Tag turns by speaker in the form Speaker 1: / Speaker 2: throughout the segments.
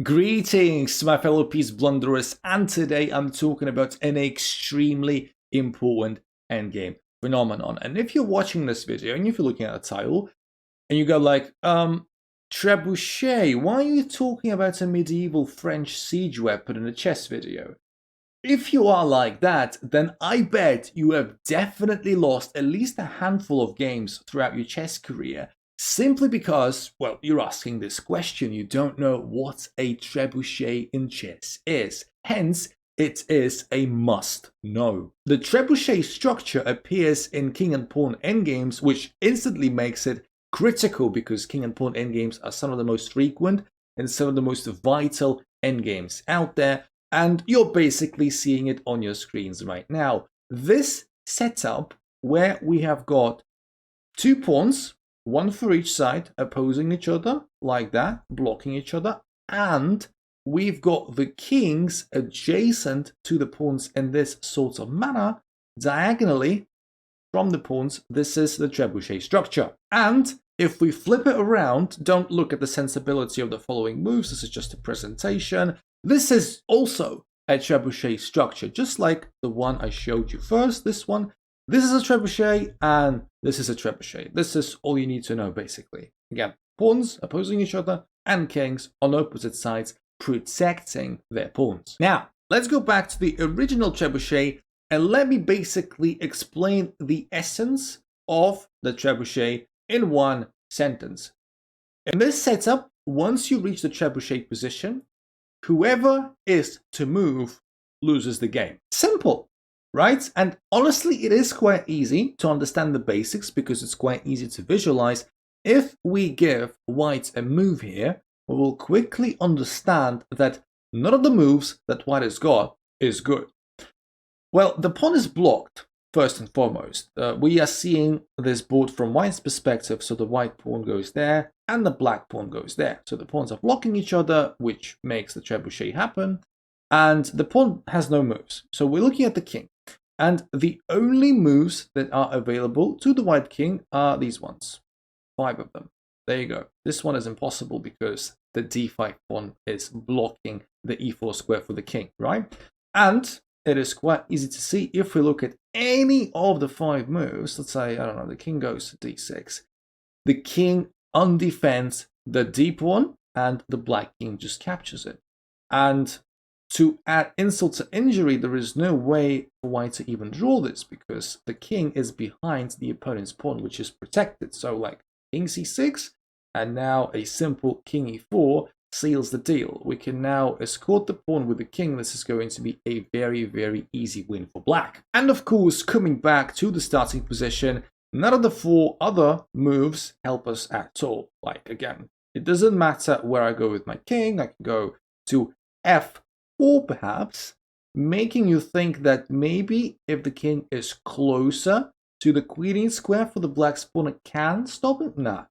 Speaker 1: Greetings to my fellow peace blunderers, and today I'm talking about an extremely important endgame phenomenon. And if you're watching this video and if you're looking at the title and you go like, Trebuchet, why are you talking about a medieval French siege weapon in a chess video? If you are like that, then I bet you have definitely lost at least a handful of games throughout your chess career, simply because, well, you're asking this question. You don't know what a trebuchet in chess is. Hence, it is a must know. The trebuchet structure appears in king and pawn endgames, which instantly makes it critical because king and pawn endgames are some of the most frequent and some of the most vital endgames out there. And you're basically seeing it on your screens right now. This setup where we have got two pawns, one for each side, opposing each other like that, blocking each other, and we've got the kings adjacent to the pawns in this sort of manner, diagonally from the pawns. This is the trebuchet structure. And if we flip it around, don't look at the sensibility of the following moves. This is just a presentation. This is also a trebuchet structure, just like the one I showed you first. This one, this is a trebuchet, and this is a trebuchet. This is all you need to know, basically. Again, pawns opposing each other, and kings on opposite sides protecting their pawns. Now, let's go back to the original trebuchet, and let me basically explain the essence of the trebuchet in one sentence. In this setup, once you reach the trebuchet position, whoever is to move loses the game. Simple, right? And honestly, it is quite easy to understand the basics because it's quite easy to visualize. If we give white a move here, we will quickly understand that none of the moves that white has got is good. Well, the pawn is blocked, first and foremost. We are seeing this board from white's perspective, so the white pawn goes there, and the black pawn goes there. So the pawns are blocking each other, which makes the trebuchet happen, and the pawn has no moves. So we're looking at the king, and the only moves that are available to the white king are these ones. 5 of them. There you go. This one is impossible because the d5 pawn is blocking the e4 square for the king, right? And it is quite easy to see if we look at any of the 5 moves. Let's say, I don't know, the king goes to d6. The king undefends the d pawn, and the black king just captures it. And to add insult to injury, there is no way for white to even draw this because the king is behind the opponent's pawn, which is protected. So like king c6, and now a simple king e4 seals the deal. We can now escort the pawn with the king. This is going to be a very, very easy win for black. And of course, coming back to the starting position, none of the 4 other moves help us at all. Like, again, it doesn't matter where I go with my king. I can go to f4 perhaps, making you think that maybe if the king is closer to the queen square for the black's pawn, it can stop it. Nah.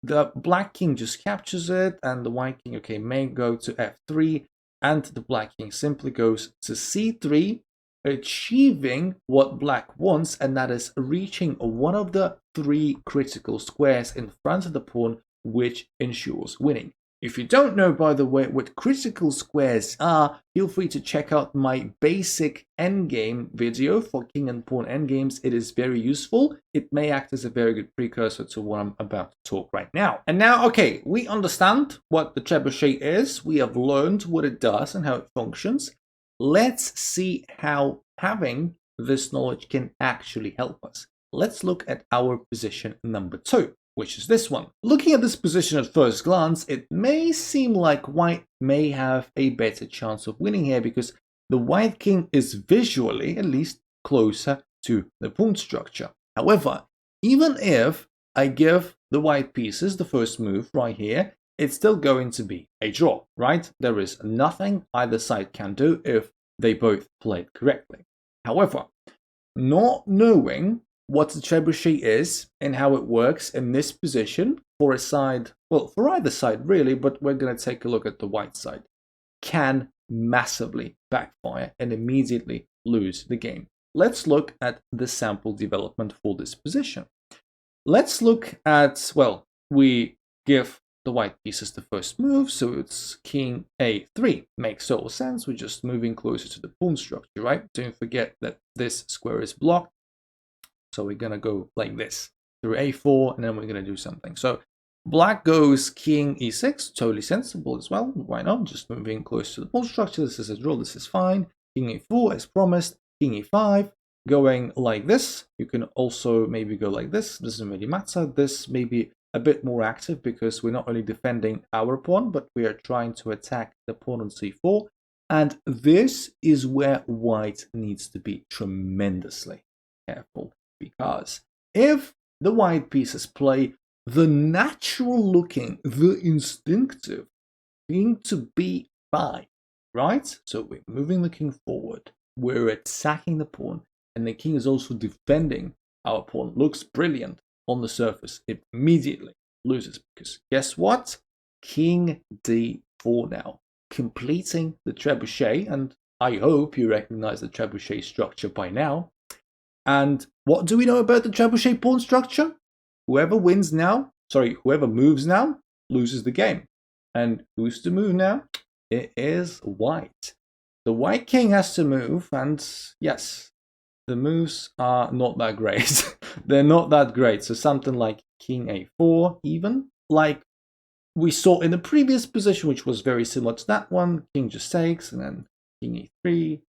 Speaker 1: The black king just captures it, and the white king, okay, may go to f3, and the black king simply goes to c3, achieving what black wants, and that is reaching one of the 3 critical squares in front of the pawn, which ensures winning. If you don't know, by the way, what critical squares are, feel free to check out my basic endgame video for king and pawn endgames. It is very useful. It may act as a very good precursor to what I'm about to talk right now. And now, okay, we understand what the trebuchet is. We have learned what it does and how it functions. Let's see how having this knowledge can actually help us. Let's look at our position number 2. Which is this one. Looking at this position at first glance, it may seem like white may have a better chance of winning here because the white king is visually, at least, closer to the pawn structure. However, even if I give the white pieces the first move right here, it's still going to be a draw, right? There is nothing either side can do if they both played correctly. However, not knowing what the trebuchet is and how it works in this position for a side, well, for either side really, but we're going to take a look at the white side, can massively backfire and immediately lose the game. Let's look at the sample development for this position. Let's look at, well, we give the white piece is the first move, so it's king a3. Makes total sense. We're just moving closer to the pawn structure, right? Don't forget that this square is blocked. So we're going to go like this through a4, and then we're going to do something. So black goes king e6, totally sensible as well. Why not? Just moving close to the pawn structure. This is a draw. This is fine. King e4 as promised. King e5. Going like this. You can also maybe go like this. Doesn't really matter. This may be a bit more active because we're not only defending our pawn, but we are trying to attack the pawn on c4. And this is where white needs to be tremendously careful. Because if the white pieces play the natural looking, the instinctive king to b5, right? So we're moving the king forward, we're attacking the pawn, and the king is also defending our pawn. Looks brilliant on the surface. It immediately loses because guess what? King d4 now, completing the trebuchet, and I hope you recognize the trebuchet structure by now. And what do we know about the trebuchet pawn structure? Whoever moves now, loses the game. And who's to move now? It is white. The white king has to move, and yes, the moves are not that great. They're not that great. So something like king a4 even, like we saw in the previous position, which was very similar to that one. King just takes, and then king e3,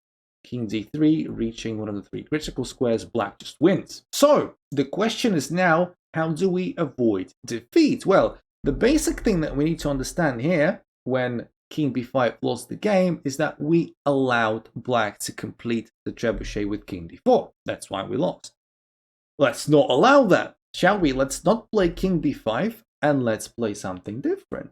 Speaker 1: king d3, reaching one of the three critical squares, black just wins. So the question is now, how do we avoid defeat? Well, the basic thing that we need to understand here when king b5 lost the game is that we allowed black to complete the trebuchet with king d4. That's why we lost. Let's not allow that, shall we? Let's not play king b5 and let's play something different.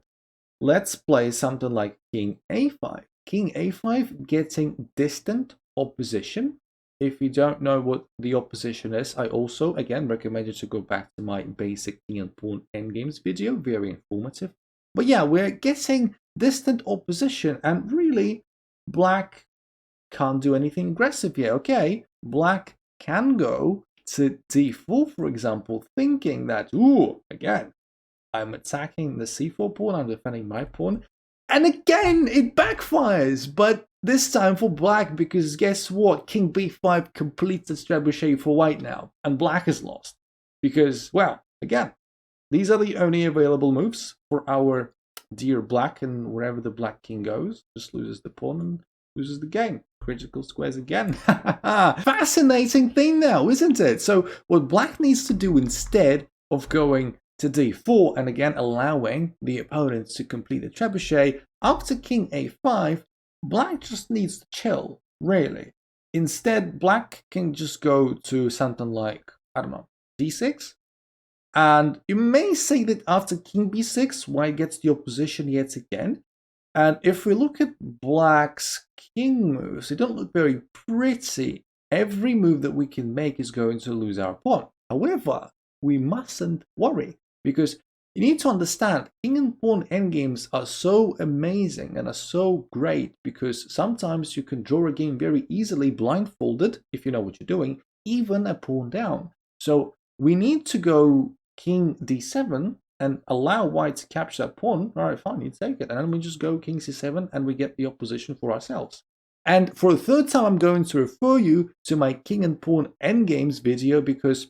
Speaker 1: Let's play something like king a5. King a5 getting distant opposition. If you don't know what the opposition is, I also, again, recommend you to go back to my basic king and pawn endgames video. Very informative. But yeah, we're getting distant opposition, and really, black can't do anything aggressive here. Okay, black can go to d4, for example, thinking that, ooh, again, I'm attacking the c4 pawn, I'm defending my pawn. And again, it backfires, but this time for black, because guess what? King b5 completes the trebuchet for white now, and black is lost. Because, well, again, these are the only available moves for our dear black, and wherever the black king goes, just loses the pawn and loses the game. Critical squares again. Fascinating thing now, isn't it? So what black needs to do instead of going to d4 and again allowing the opponents to complete the trebuchet, after king a5, black just needs to chill, really. Instead, black can just go to something like, I don't know, d6. And you may say that after king b6, white gets the opposition yet again. And if we look at black's king moves, they don't look very pretty. Every move that we can make is going to lose our pawn. However, we mustn't worry, because you need to understand, king and pawn endgames are so amazing and are so great because sometimes you can draw a game very easily blindfolded, if you know what you're doing, even a pawn down. So we need to go king d7 and allow white to capture that pawn. All right, fine, you take it. And then we just go king c7 and we get the opposition for ourselves. And for the third time, I'm going to refer you to my king and pawn endgames video, because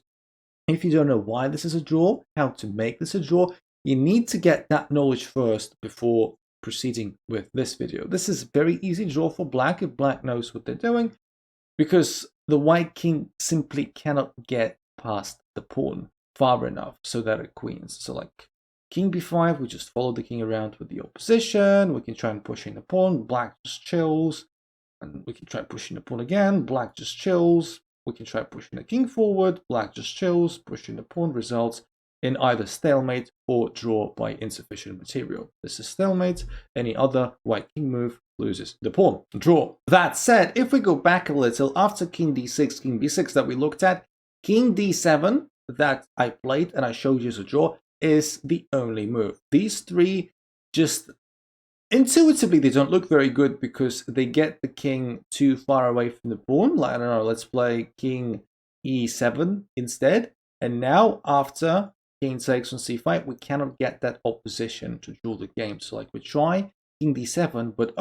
Speaker 1: if you don't know why this is a draw, how to make this a draw, you need to get that knowledge first before proceeding with this video. This is a very easy draw for black if black knows what they're doing, because the white king simply cannot get past the pawn far enough so that it queens. So like king b5, we just follow the king around with the opposition. We can try and push in the pawn. Black just chills. And we can try pushing the pawn again. Black just chills. We can try pushing the king forward. Black just chills. Pushing the pawn results in either stalemate or draw by insufficient material. This is stalemate. Any other white king move loses the pawn. Draw. That said, if we go back a little, after king d6, king b6 that we looked at, king d7 that I played and I showed you as a draw is the only move. These three just intuitively, they don't look very good because they get the king too far away from the pawn. Like, I don't know, let's play king e7 instead. And now after king takes on c5, we cannot get that opposition to draw the game. So like we try king d7, but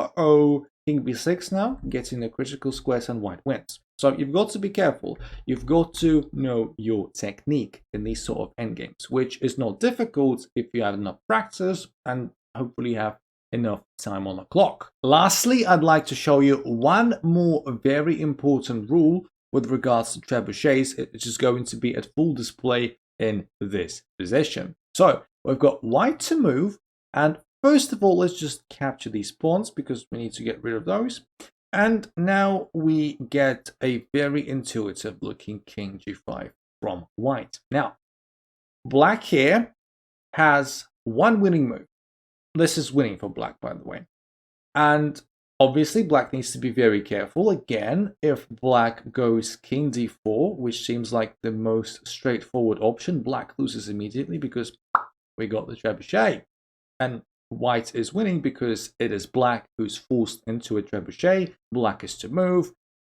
Speaker 1: king b6 now gets in the critical squares and white wins. So you've got to be careful. You've got to know your technique in these sort of endgames, which is not difficult if you have enough practice and hopefully have enough time on the clock. Lastly, I'd like to show you one more very important rule with regards to trebuchets. It's just going to be at full display in this position. So we've got white to move, and first of all, let's just capture these pawns because we need to get rid of those. And now we get a very intuitive looking king g5 from white. Now, black here has one winning move. This is winning for black, by the way. And obviously, black needs to be very careful. Again, if black goes king d4, which seems like the most straightforward option, black loses immediately because we got the trebuchet. And white is winning because it is black who's forced into a trebuchet. Black is to move.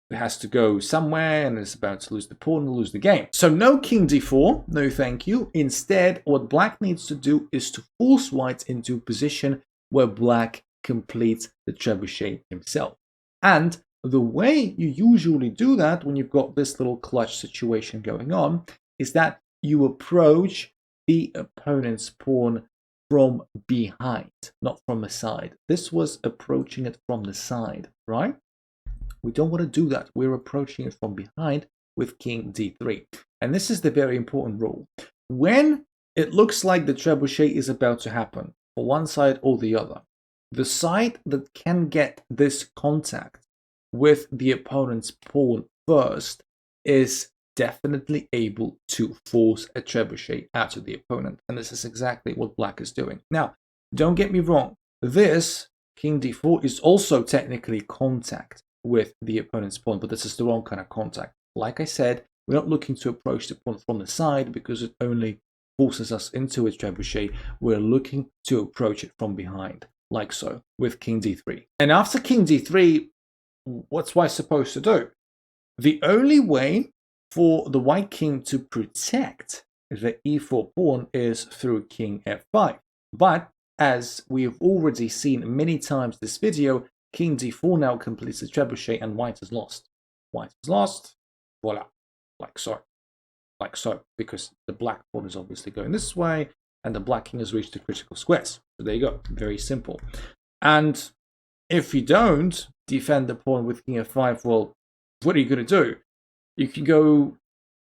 Speaker 1: It has to go somewhere and is about to lose the pawn and lose the game. So no king d4, no thank you. Instead, what black needs to do is to force white into a position where black completes the trebuchet himself. And the way you usually do that when you've got this little clutch situation going on is that you approach the opponent's pawn from behind, not from the side. This was approaching it from the side, right? We don't want to do that. We're approaching it from behind with king d3. And this is the very important rule. When it looks like the trebuchet is about to happen for one side or the other, the side that can get this contact with the opponent's pawn first is definitely able to force a trebuchet out of the opponent. And this is exactly what black is doing. Now, don't get me wrong. This king d4 is also technically contact with the opponent's pawn, but this is the wrong kind of contact. Like I said, we're not looking to approach the pawn from the side because it only forces us into its trebuchet. We're looking to approach it from behind, like so, with king d3. And after king d3, what's white supposed to do? The only way for the white king to protect the e4 pawn is through king f5. But as we've already seen many times this video, king d4 now completes the trebuchet and white is lost. White is lost, voila, like so, because the black pawn is obviously going this way and the black king has reached the critical squares. So there you go, very simple. And if you don't defend the pawn with king f5, well, what are you going to do? You can go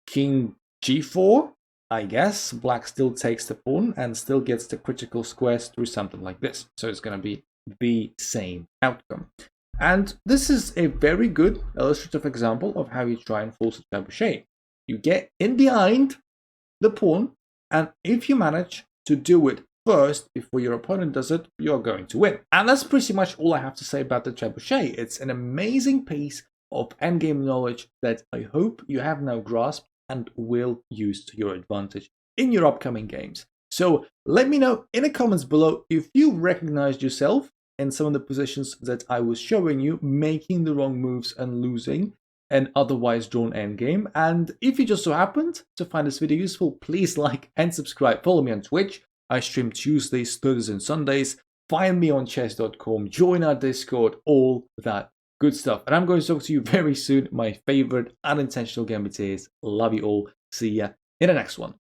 Speaker 1: king g4, I guess. Black still takes the pawn and still gets the critical squares through something like this. So it's going to be the same outcome. And this is a very good illustrative example of how you try and force a trebuchet. You get in behind the pawn, and if you manage to do it first before your opponent does it, you're going to win. And that's pretty much all I have to say about the trebuchet. It's an amazing piece of endgame knowledge that I hope you have now grasped and will use to your advantage in your upcoming games. So let me know in the comments below if you recognized yourself in some of the positions that I was showing you, making the wrong moves and losing an otherwise drawn endgame. And if you just so happened to find this video useful, please like and subscribe. Follow me on Twitch. I stream Tuesdays, Thursdays, and Sundays. Find me on chess.com. Join our Discord, all that good stuff. And I'm going to talk to you very soon. My favorite unintentional gambiters. Love you all. See ya in the next one.